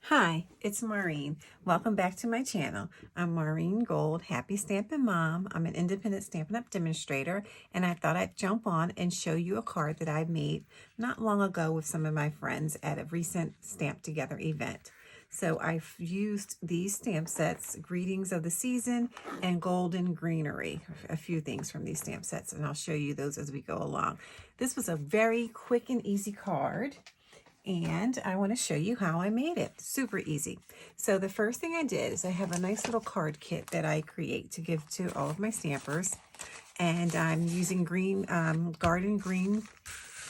Hi, it's Maureen. Welcome back to my channel. I'm Maureen Gold, Happy Stampin' Mom. I'm an independent Stampin' Up! Demonstrator, and I thought I'd jump on and show you a card that I made not long ago with some of my friends at a recent Stamp Together event. So I've used these stamp sets, Greetings of the Season and Golden Greenery, a few things from these stamp sets, and I'll show you those as we go along. This was a very quick and easy card. And I want to show you how I made it. Super easy. So the first thing I did is I have a nice little card kit that I create to give to all of my stampers. And I'm using green, garden green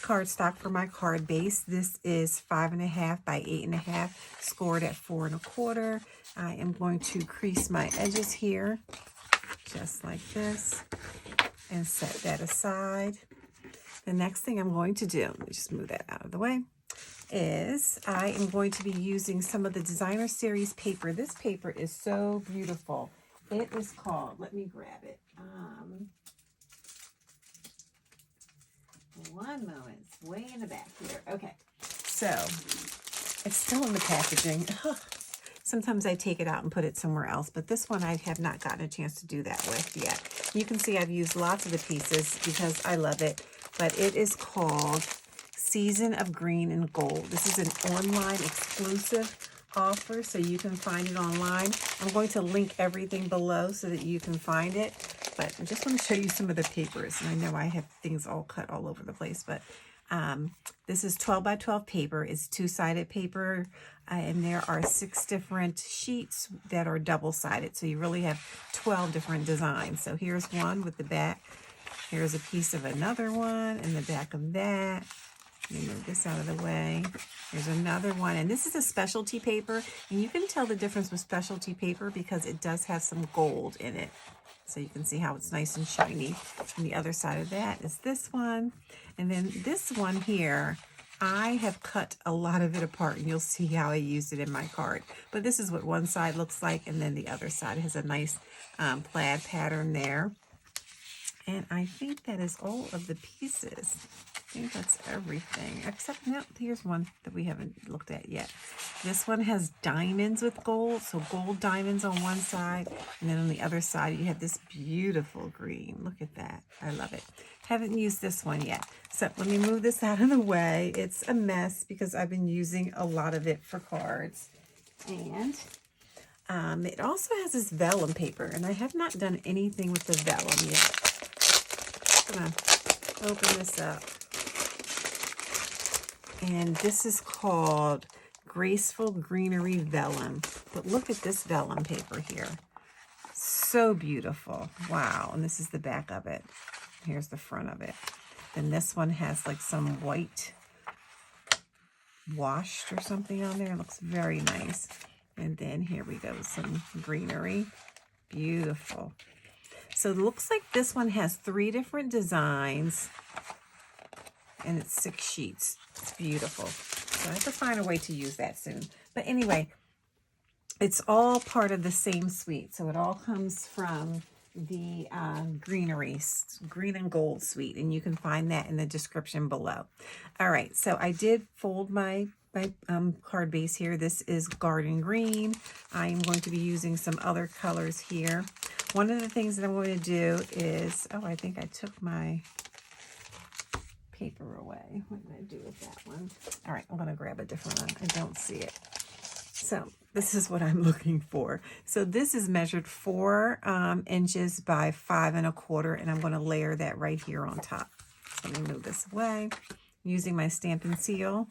cardstock for my card base. This is 5.5 by 8.5, scored at 4 1/4. I am going to crease my edges here, just like this, and set that aside. The next thing I'm going to do, let me just move that out of the way, is I am going to be using some of the Designer Series paper. This paper is so beautiful. It is called, let me grab it. One moment, it's way in the back here. Okay, so it's still in the packaging. Sometimes I take it out and put it somewhere else, but this one I have not gotten a chance to do that with yet. You can see I've used lots of the pieces because I love it, but it is called Season of Green and Gold. This is an online exclusive offer, so you can find it online. I'm going to link everything below so that you can find it, but I just want to show you some of the papers. And I know I have things all cut all over the place, but this is 12 by 12 paper. It's two-sided paper, and there are 6 different sheets that are double-sided, so you really have 12 different designs. So here's one with the back. Here's a piece of another one in the back of that. Let me move this out of the way. There's another one, and this is a specialty paper, and you can tell the difference with specialty paper because it does have some gold in it. So you can see how it's nice and shiny. And the other side of that is this one. And then this one here, I have cut a lot of it apart, and you'll see how I used it in my card. But this is what one side looks like, and then the other side has a nice plaid pattern there. And I think that is all of the pieces. I think that's everything, except no, here's one that we haven't looked at yet. This one has diamonds with gold, so gold diamonds on one side, and then on the other side you have this beautiful green. Look at that. I love it. Haven't used this one yet. So let me move this out of the way. It's a mess because I've been using a lot of it for cards. And it also has this vellum paper, and I have not done anything with the vellum yet. I'm going to open this up. And this is called Graceful Greenery Vellum. But look at this vellum paper here. So beautiful. Wow. And this is the back of it. Here's the front of it. Then this one has like some white washed or something on there. It looks very nice. And then here we go, some greenery. Beautiful. So it looks like this one has 3 different designs, and it's 6 sheets. It's beautiful. So I have to find a way to use that soon. But anyway, it's all part of the same suite. So it all comes from the greenery, green and gold suite, and you can find that in the description below. All right, so I did fold my card base here. This is garden green. I am going to be using some other colors here. One of the things that I'm going to do is, oh, I think I took my paper away. What did I do with that one? All right, I'm going to grab a different one. I don't see it. So this is what I'm looking for. So this is measured 4 inches by 5 1/4, and I'm going to layer that right here on top. So let me move this away. Using my Stampin' Seal.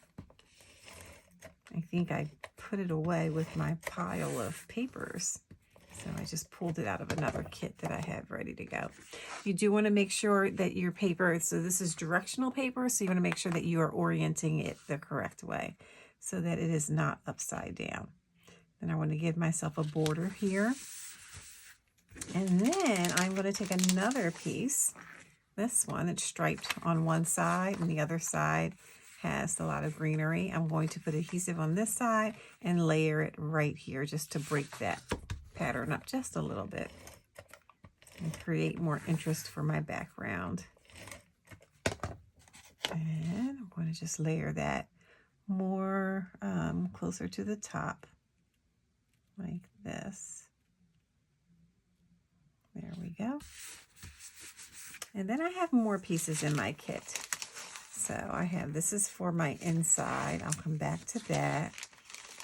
I think I put it away with my pile of papers. So I just pulled it out of another kit that I have ready to go. You do want to make sure that your paper, so this is directional paper, so you want to make sure that you are orienting it the correct way so that it is not upside down. Then I want to give myself a border here. And then I'm going to take another piece. This one, it's striped on one side, and the other side has a lot of greenery. I'm going to put adhesive on this side and layer it right here just to break that pattern up just a little bit and create more interest for my background. And I'm going to just layer that more closer to the top. like this. There we go. And then I have more pieces in my kit. So I have, this is for my inside. I'll come back to that.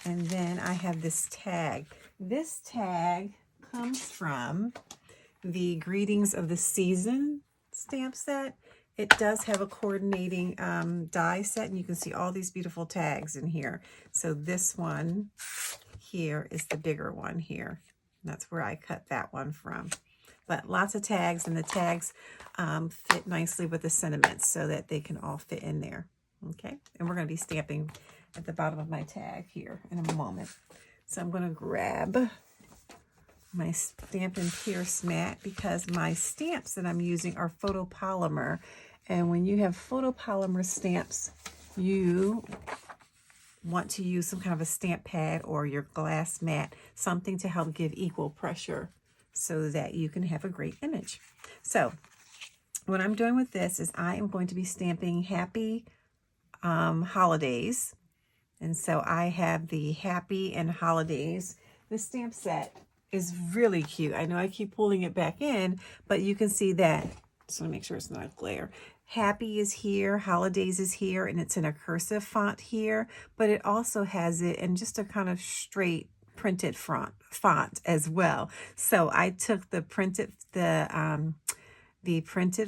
And then I have this tag. This tag comes from the Greetings of the Season stamp set. It does have a coordinating die set, and you can see all these beautiful tags in here. So this one here is the bigger one here. That's where I cut that one from. But lots of tags, and the tags fit nicely with the sentiments so that they can all fit in there. Okay, and we're going to be stamping at the bottom of my tag here in a moment. So I'm going to grab my Stampin' Pierce mat because my stamps that I'm using are photopolymer. And when you have photopolymer stamps, you want to use some kind of a stamp pad or your glass mat, something to help give equal pressure so that you can have a great image. So what I'm doing with this is I am going to be stamping Happy Holidays. And so I have the Happy and Holidays. This stamp set is really cute. I know I keep pulling it back in, but you can see that. Just want to make sure it's not a glare. Happy is here, Holidays is here, and it's in a cursive font here, but it also has it in just a kind of straight printed font as well. So I took the printed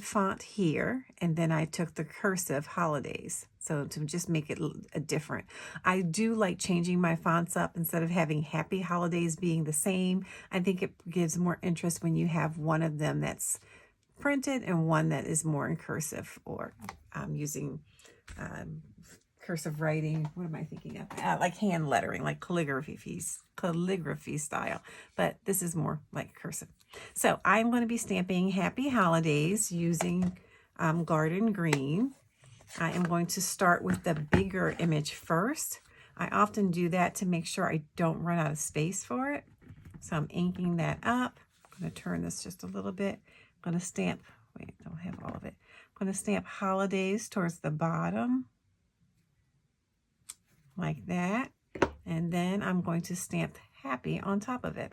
font here, and then I took the cursive Holidays. So to just make it different. I do like changing my fonts up instead of having Happy Holidays being the same. I think it gives more interest when you have one of them that's printed and one that is more in cursive, or using cursive writing. What am I thinking of? Like hand lettering, like calligraphy style. But this is more like cursive. So I'm going to be stamping Happy Holidays using Garden Green. I am going to start with the bigger image first. I often do that to make sure I don't run out of space for it. So I'm inking that up. I'm going to turn this just a little bit. I'm going to stamp, wait, don't have all of it. I'm going to stamp Holidays towards the bottom, like that. And then I'm going to stamp Happy on top of it,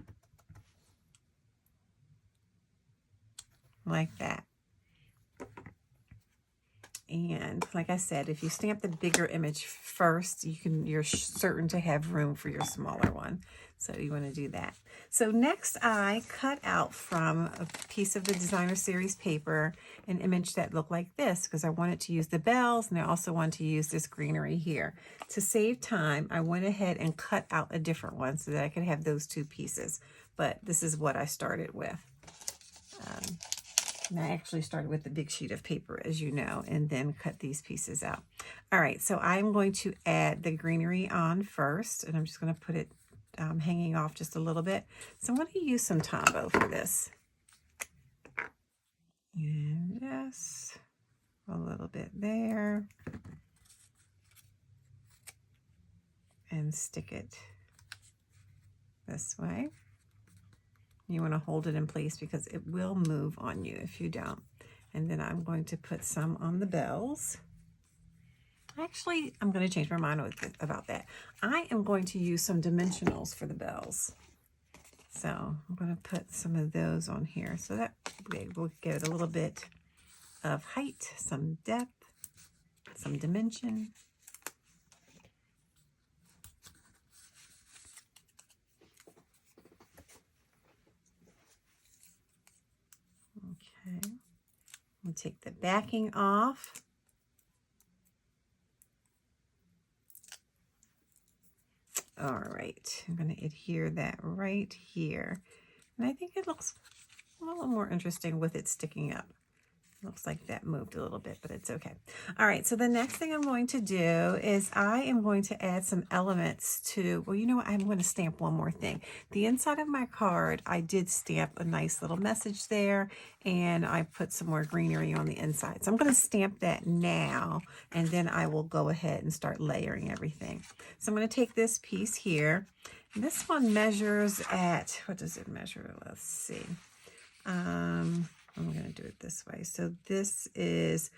like that. And like I said, if you stamp the bigger image first, you're certain to have room for your smaller one. So you want to do that. So next I cut out from a piece of the Designer Series paper an image that looked like this because I wanted to use the bells, and I also wanted to use this greenery here. To save time, I went ahead and cut out a different one so that I could have those two pieces. But this is what I started with. And I actually started with the big sheet of paper, as you know, and then cut these pieces out. All right, so I'm going to add the greenery on first, and I'm just going to put it hanging off just a little bit. So I'm going to use some Tombow for this. And just a little bit there. And stick it this way. You want to hold it in place because it will move on you if you don't. And then I'm going to put some on the bells. Actually, I'm going to change my mind about that. I am going to use some dimensionals for the bells. So I'm going to put some of those on here so that we'll get a little bit of height, some depth, some dimension. Okay, we'll take the backing off. All right, I'm going to adhere that right here. And I think it looks a little more interesting with it sticking up. Looks like that moved a little bit, but it's okay. All right, so the next thing I'm going to do is I am going to add some elements to, well, you know what? I'm going to stamp one more thing. The inside of my card, I did stamp a nice little message there, and I put some more greenery on the inside. So I'm going to stamp that now, and then I will go ahead and start layering everything. So I'm going to take this piece here. And this one measures at, what does it measure? Let's see. I'm going to do it this way. So this is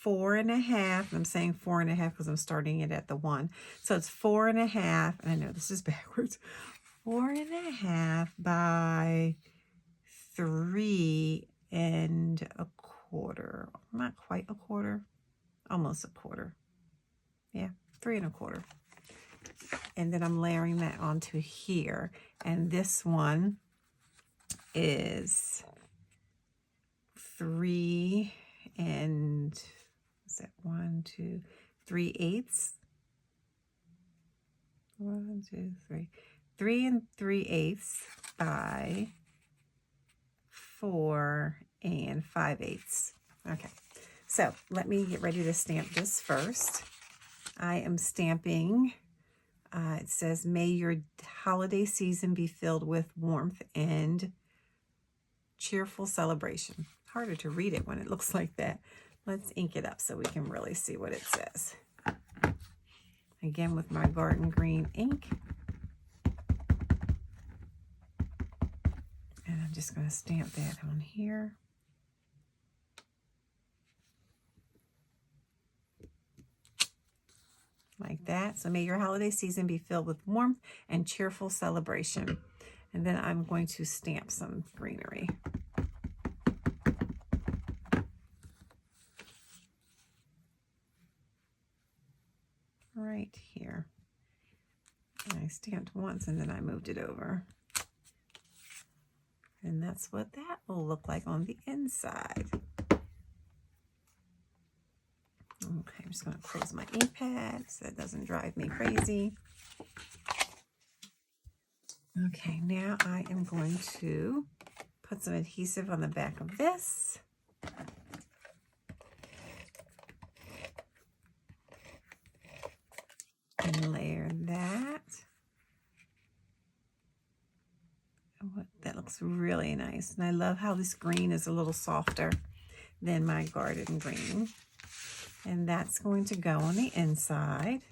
4.5. I'm saying 4.5 because I'm starting it at the 1. So it's 4.5. And I know this is backwards. 4.5 by 3.25. Not quite a quarter, almost a quarter. Yeah, 3.25. And then I'm layering that onto here. And this one is 3 and, is that 1, 2, 3/8? 1, 2, 3. 3 3/8 by 4 5/8. Okay, so let me get ready to stamp this first. I am stamping, it says, may your holiday season be filled with warmth and cheerful celebration. Harder to read it when it looks like that. Let's ink it up so we can really see what it says. Again, with my garden green ink. And I'm just going to stamp that on here. Like that. So may your holiday season be filled with warmth and cheerful celebration. And then I'm going to stamp some greenery. Right here. And I stamped once and then I moved it over. And that's what that will look like on the inside. Okay, I'm just going to close my ink pad so that doesn't drive me crazy. Okay, now I am going to put some adhesive on the back of this. And layer that. That looks really nice. And I love how this green is a little softer than my garden green. And that's going to go on the inside.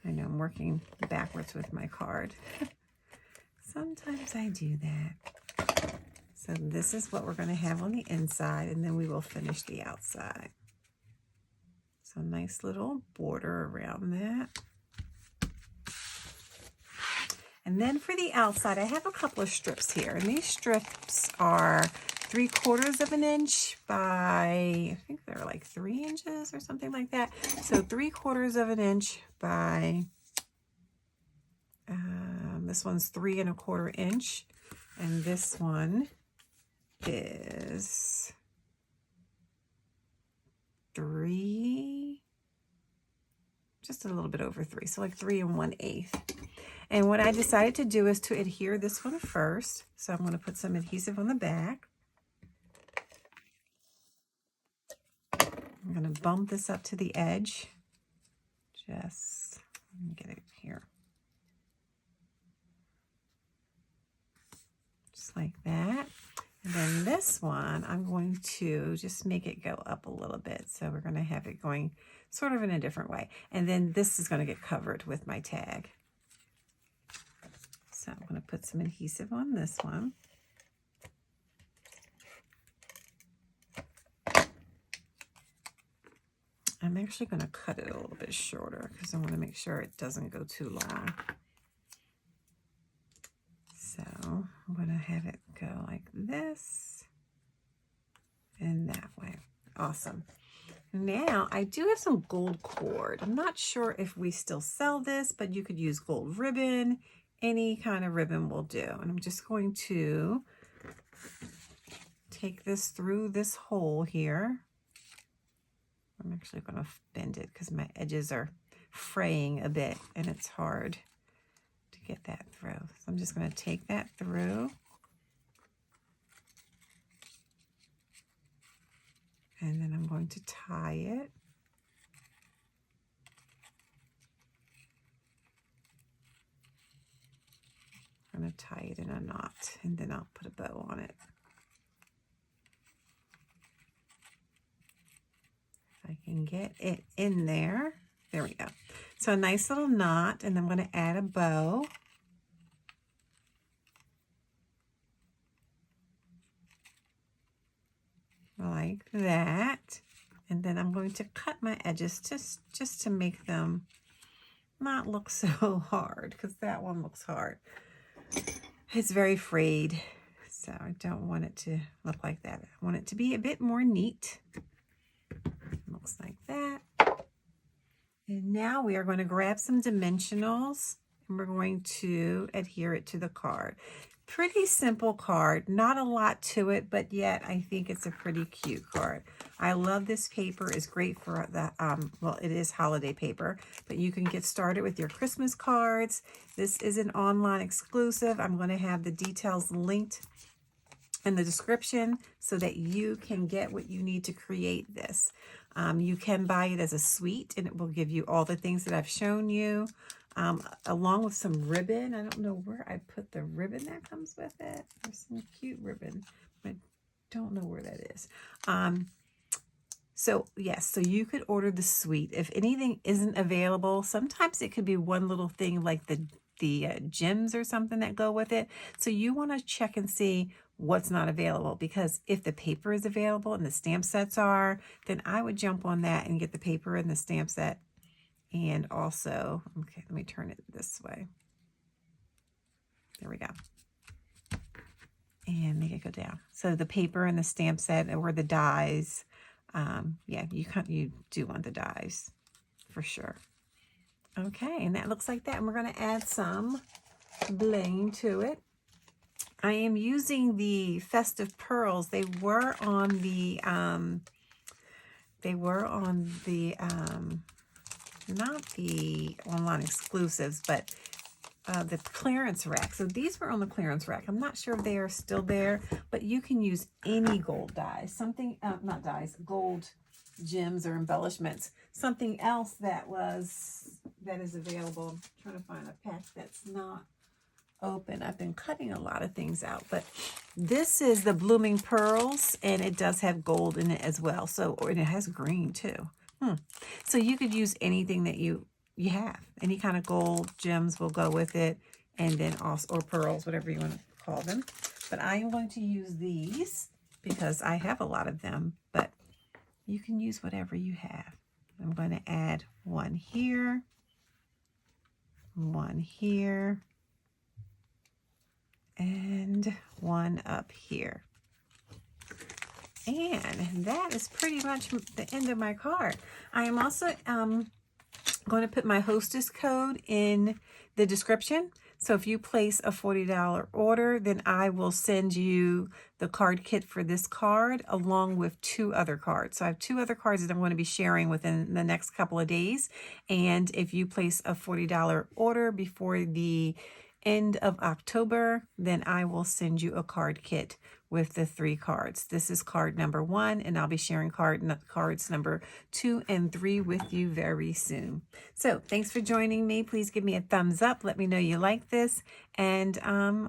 I know I'm working backwards with my card. Sometimes I do that. So this is what we're going to have on the inside, and then we will finish the outside. So nice little border around that. And then for the outside, I have a couple of strips here. And these strips are 3/4 of an inch by, I think they're like 3 inches or something like that. So 3/4 of an inch by, this one's 3 1/4 inch. And this one is 3, just a little bit over 3. So like 3 1/8. And what I decided to do is to adhere this one first. So I'm going to put some adhesive on the back. I'm going to bump this up to the edge. Just, let me get it here. Just like that. And then this one, I'm going to just make it go up a little bit. So we're going to have it going sort of in a different way. And then this is going to get covered with my tag. So I'm going to put some adhesive on this one. I'm actually going to cut it a little bit shorter because I want to make sure it doesn't go too long. So I'm going to have it go like this and that way. Awesome. Now I do have some gold cord. I'm not sure if we still sell this, but you could use gold ribbon. Any kind of ribbon will do. And I'm just going to take this through this hole here. I'm actually going to bend it because my edges are fraying a bit and it's hard to get that through. So I'm just going to take that through. And then I'm going to tie it. I'm going to tie it in a knot and then I'll put a bow on it. If I can get it in there. There we go. So a nice little knot, and I'm going to add a bow. Like that. And then I'm going to cut my edges just to make them not look so hard, because that one looks hard. It's very frayed, so I don't want it to look like that. I want it to be a bit more neat. Looks like that. And now we are going to grab some dimensionals, and we're going to adhere it to the card. Pretty simple card, not a lot to it, but yet I think it's a pretty cute card. I love this paper. It's great for the, well, it is holiday paper, but you can get started with your Christmas cards. This is an online exclusive. I'm going to have the details linked in the description so that you can get what you need to create this. You can buy it as a suite, and it will give you all the things that I've shown you, along with some ribbon. I don't know where I put the ribbon that comes with it. There's some cute ribbon. I don't know where that is. So yes, so you could order the suite. If anything isn't available, sometimes it could be one little thing like the gems or something that go with it. So you want to check and see what's not available, because if the paper is available and the stamp sets are, then I would jump on that and get the paper and the stamp set. And also, okay, let me turn it this way. There we go. And make it go down. So the paper and the stamp set, or the dies. Yeah, you do want the dies for sure. Okay, and that looks like that. And we're going to add some bling to it. I am using the Festive Pearls. They were on the not the online exclusives, but the clearance rack. So these were on the clearance rack. I'm not sure if they are still there, but you can use any gold dies, something, not dies, gold gems or embellishments. Something else that is available. I'm trying to find a pack that's not open. I've been cutting a lot of things out, but this is the Blooming Pearls, and it does have gold in it as well. So, and it has green too. So you could use anything that you have. Any kind of gold gems will go with it, and then also, or pearls, whatever you want to call them. But I am going to use these because I have a lot of them, but you can use whatever you have. I'm going to add one here, and one up here. And that is pretty much the end of my card. I am also going to put my hostess code in the description. So if you place a $40 order, then I will send you the card kit for this card along with 2 other cards. So I have 2 other cards that I'm going to be sharing within the next couple of days. And if you place a $40 order before the end of October, then I will send you a card kit with the 3 cards. This is card number 1, and I'll be sharing cards number 2 and 3 with you very soon. So thanks for joining me. Please give me a thumbs up. Let me know you like this. And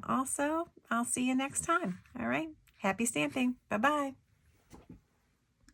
also, I'll see you next time. All right. Happy stamping. Bye-bye.